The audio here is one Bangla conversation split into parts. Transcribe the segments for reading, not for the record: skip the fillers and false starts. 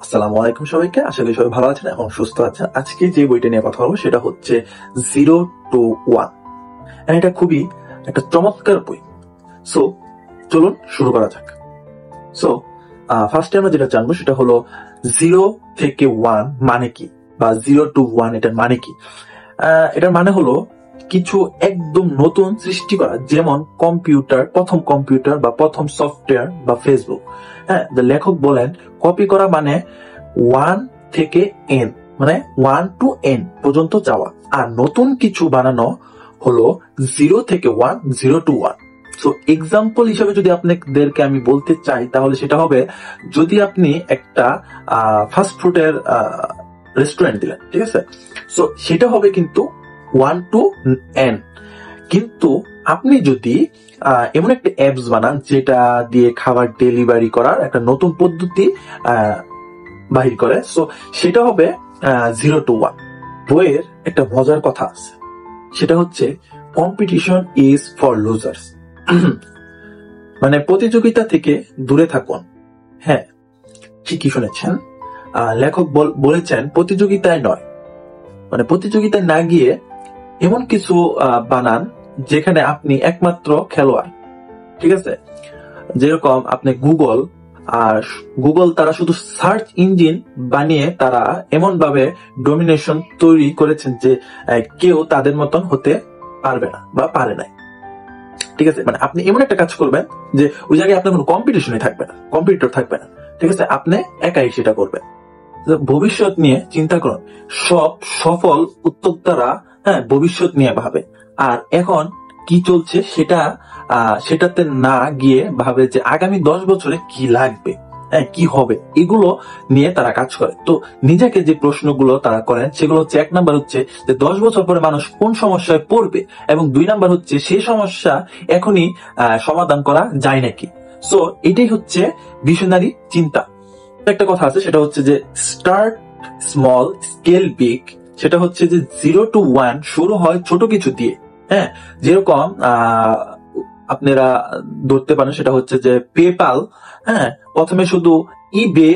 আসসালামু আলাইকুম সবাইকে। আশা করি সবাই ভালো আছেন এবং সুস্থ আছেন। আজকে যে বইটা নিয়ে কথা বলবো সেটা হচ্ছে 0 to 1। এটা খুবই একটা চমৎকার বই। সো চলুন শুরু করা যাক। সো ফার্স্টে আমরা যেটা জানবো সেটা হলো 0 থেকে 1 মানে কি, বা 0 to 1 এটার মানে কি। এটার মানে হলো কিছু একদম নতুন সৃষ্টি করা, যেমন প্রথম কম্পিউটার বা প্রথম সফটওয়্যার বা ফেসবুক। লেখক বলেন কপি করা মানে 1 থেকে n, মানে 1 to n পর্যন্ত যাওয়া, আর নতুন কিছু বানানো হলো 0 থেকে 1, 0 to 1। সো এক্সাম্পল হিসেবে যদি আপনাদেরকে আমি বলতে চাই তাহলে সেটা হবে, যদি আপনি একটা ফাস্ট ফুডের রেস্টুরেন্ট দিলেন, ঠিক আছে, সো সেটা হবে কিন্তু 1 to n। কিন্তু আপনি যদি এমন একটা অ্যাপস বানান যেটা দিয়ে খাবার ডেলিভারি করার একটা নতুন পদ্ধতি বাহির করে, সো সেটা হবে 0 to 1। বইয়ের একটা মজার কথা আছে, সেটা হচ্ছে কম্পিটিশন ইজ ফর লুজার্স। মানে প্রতিযোগিতা থেকে দূরে থাকুন। হ্যাঁ, ঠিকই শুনেছেন। লেখক বলেছেন প্রতিযোগিতায় নয়, মানে প্রতিযোগিতায় না গিয়ে এমন কিছু বানান যেখানে আপনি একমাত্র খেলোয়াড়। ঠিক আছে, যেরকম আপনি গুগল তারা শুধু সার্চ ইঞ্জিন বানিয়ে তারা এমন ভাবে ডোমিনেশন তৈরি করেছেন যে কেউ তাদের মতন হতে পারবে না বা পারে নাই। ঠিক আছে, মানে আপনি এমন একটা কাজ করবেন যে ওই জায়গায় আপনার কোনো কম্পিটিশনই থাকবে না, কম্পিটিটর থাকবে না। ঠিক আছে, আপনি একাই সেটা করবেন। ভবিষ্যৎ নিয়ে চিন্তা করুন। সব সফল উদ্যোক্তারা ভবিষ্যৎ নিয়ে ভাবে, আর এখন কি চলছে সেটাতে না গিয়ে ভাবে যে আগামী 10 বছরে কি লাগবে, কি হবে, এগুলো নিয়ে তারা কাজ করে। তো নিজেকে যে প্রশ্নগুলো তারা করেন সেগুলো হচ্ছে, 1 নাম্বার হচ্ছে যে 10 বছর পরে মানুষ কোন সমস্যায় পড়বে, এবং 2 নাম্বার হচ্ছে সেই সমস্যা এখনই সমাধান করা যায় নাকি। সো এটাই হচ্ছে ভিশনারি চিন্তা। একটা কথা আছে, সেটা হচ্ছে যে স্টার্ট স্মল স্কেল বিগ। সেটা হচ্ছে যে 0 to 1 শুরু হয় ছোট কিছু দিয়ে। যেরকম আপনারা ধরতে পারেন, সেটা হচ্ছে যে পেপাল প্রথমে শুধু ইবে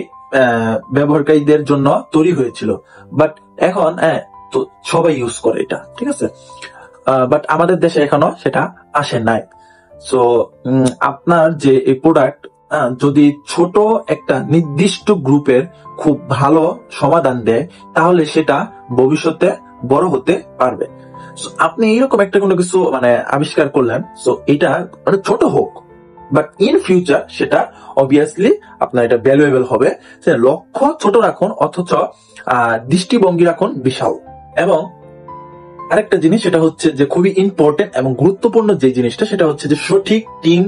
ব্যবহারকারীদের জন্য তৈরি হয়েছিল, বাট এখন তো সবাই ইউজ করে এটা। ঠিক আছে, বাট আমাদের দেশে এখনো সেটা আসে নাই। সো আপনার যে এই প্রোডাক্ট যদি ছোট একটা নির্দিষ্ট গ্রুপের খুব ভালো সমাধান দেয়, তাহলে সেটা ভবিষ্যতে বড় হতে পারবে। আপনি এরকম একটা কোনো কিছু আবিষ্কার করলেন, সো এটা ছোট হোক, বাট ইন ফিউচার সেটা অবভিয়াসলি আপনার এটা ভ্যালুয়েবল হবে। লক্ষ্য ছোট রাখুন, অথচ দৃষ্টিভঙ্গি রাখুন বিশাল। এবং আরেকটা জিনিস, সেটা হচ্ছে যে খুবই ইম্পর্টেন্ট এবং গুরুত্বপূর্ণ যে জিনিসটা, সেটা হচ্ছে যে সঠিক টিম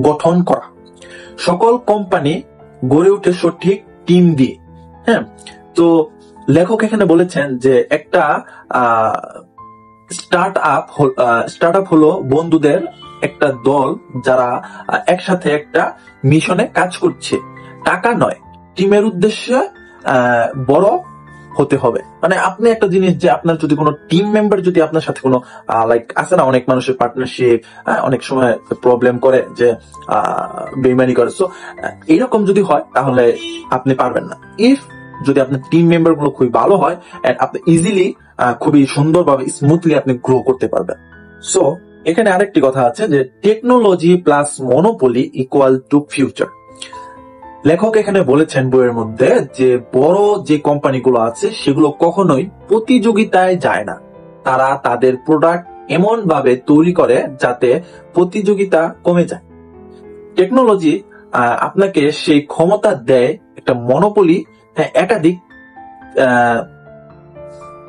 গঠন করা। সকল কোম্পানি গড়ে ওঠে সঠিক টিম দিয়ে। তো লেখক এখানে বলেছেন যে একটা স্টার্ট আপ হলো বন্ধুদের একটা দল, যারা একসাথে একটা মিশনে কাজ করছে। টাকা নয়, টিমের উদ্দেশ্যে বড় হতে হবে। মানে আপনি একটা জিনিস, যে আপনার যদি কোনো টিম মেম্বার যদি আপনার সাথে কোনো আছে না, অনেক মানুষের পার্টনারশিপ অনেক সময় প্রবলেম করে, যে বেইমানি করে, সো এইরকম যদি হয় তাহলে আপনি পারবেন না। যদি আপনার টিম মেম্বার গুলো খুবই ভালো হয়, আপনি ইজিলি খুবই সুন্দরভাবে স্মুথলি আপনি গ্রো করতে পারবেন। সো এখানে আরেকটি কথা আছে, যে technology plus monopoly equal to future. লেখক এখানে বলেছেন বইয়ের মধ্যে যে বড় যে কোম্পানিগুলো আছে সেগুলো কখনোই প্রতিযোগিতায় যায় না। তারা তাদের প্রোডাক্ট এমন ভাবে তৈরি করে যাতে প্রতিযোগিতা কমে যায়। টেকনোলজি আপনাকে সেই ক্ষমতা দেয় একটা মনোপলি একাধিক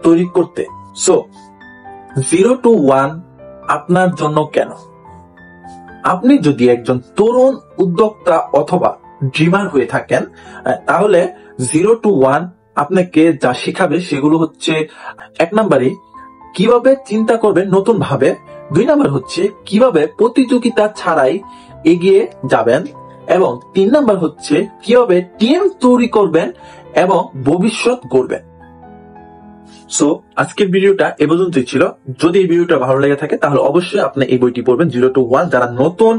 তৈরি করতে। সো 0 to 1 আপনার জন্য কেন? আপনি যদি একজন তরুণ উদ্যোক্তা অথবা ড্রিমার হয়ে থাকেন, তাহলে 0 to 1 আপনাকে যা শিখাবে সেগুলো হচ্ছে, 1 নম্বরে কিভাবে চিন্তা করবেন নতুন ভাবে, 2 নম্বর হচ্ছে কিভাবে প্রতিযোগিতা ছাড়াই এগিয়ে যাবেন, এবং 3 নম্বর হচ্ছে কিভাবে টিম তৈরি করবেন এবং ভবিষ্যৎ গড়বেন। সো আজকের ভিডিওটা এ পর্যন্তই ছিল। যদি এই ভিডিওটা ভালো লেগে থাকে তাহলে অবশ্যই আপনি এই বইটি পড়বেন 0 to 1। যারা নতুন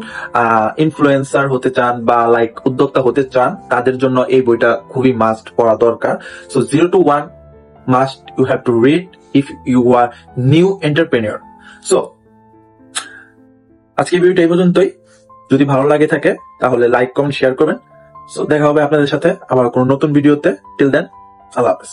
ইনফ্লুয়েন্সার হতে চান বা লাইক উদ্যোক্তা হতে চান তাদের জন্য এই বইটা খুবই মাস্ট পড়া দরকার। So 0 to 1 must you have to read if you are new entrepreneur. So আজকের ভিডিওটা এই পর্যন্তই। যদি ভালো লাগে থাকে তাহলে লাইক কমেন্ট শেয়ার করবেন। সো দেখা হবে আপনাদের সাথে আবার কোনো নতুন ভিডিওতে। টিল দেন, আল্লাহ হাফেজ।